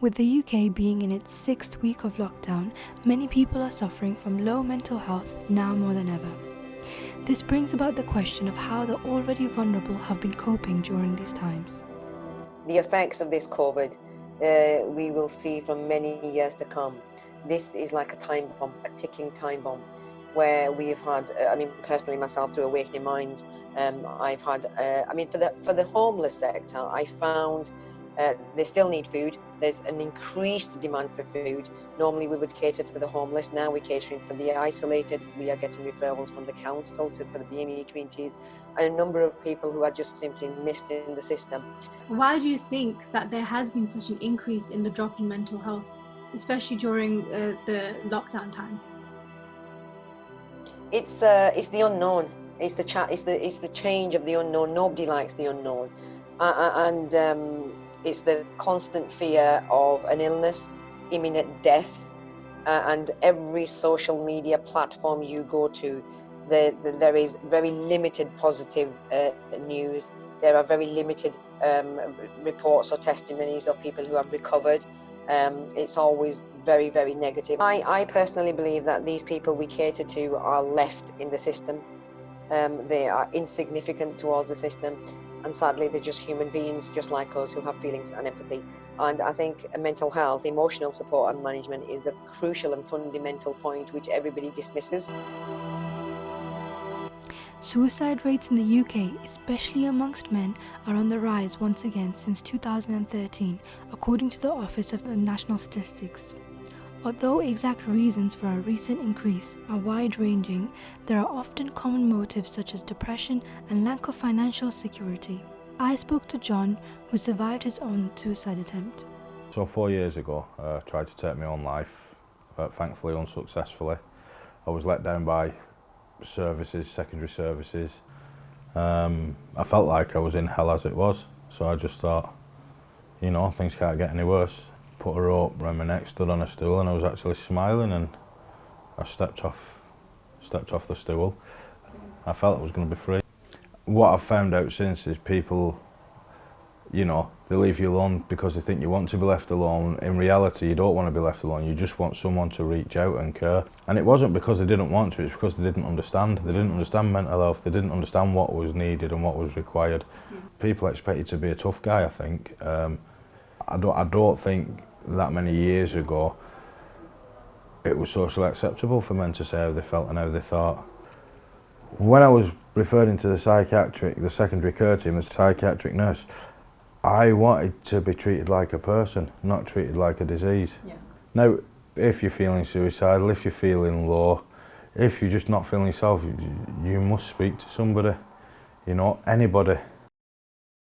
With the UK being in its 6th week of lockdown, many people are suffering from low mental health now more than ever. This brings about the question of how the already vulnerable have been coping during these times. The effects of this COVID, we will see for many years to come. This is like a time bomb, a ticking time bomb, where we've had, personally myself through Awakening Minds, I've had, for the homeless sector, I found they still need food. There's an increased demand for food. Normally we would cater for the homeless. Now we're catering for the isolated. We are getting referrals from the council for the BME communities, and a number of people who are just simply missed in the system. Why do you think that there has been such an increase in the drop in mental health, especially during the lockdown time? It's the unknown. It's the change of the unknown. Nobody likes the unknown, and it's the constant fear of an illness, imminent death, and every social media platform you go to, there is very limited positive news. There are very limited reports or testimonies of people who have recovered. It's always very, very negative. I personally believe that these people we cater to are left in the system. They are insignificant towards the system, and sadly they're just human beings just like us who have feelings and empathy. And I think mental health, emotional support and management is the crucial and fundamental point which everybody dismisses. Suicide rates in the UK, especially amongst men, are on the rise once again since 2013, according to the Office of National Statistics. Although exact reasons for a recent increase are wide-ranging, there are often common motives such as depression and lack of financial security. I spoke to John, who survived his own suicide attempt. So 4 years ago, I tried to take my own life, thankfully unsuccessfully. I was let down by services, secondary services. I felt like I was in hell as it was, so I just thought, things can't get any worse. Put a rope around my neck, stood on a stool, and I was actually smiling, and I stepped off the stool. I felt I was going to be free. What I've found out since is people, they leave you alone because they think you want to be left alone. In reality, you don't want to be left alone. You just want someone to reach out and care. And it wasn't because they didn't want to, it's because they didn't understand. They didn't understand mental health. They didn't understand what was needed and what was required. People expect you to be a tough guy, I think. I don't think that many years ago it was socially acceptable for men to say how they felt and how they thought. When I was referred into the secondary care team, the psychiatric nurse, I wanted to be treated like a person, not treated like a disease. Yeah. Now, if you're feeling suicidal, if you're feeling low, if you're just not feeling yourself, you must speak to somebody, anybody.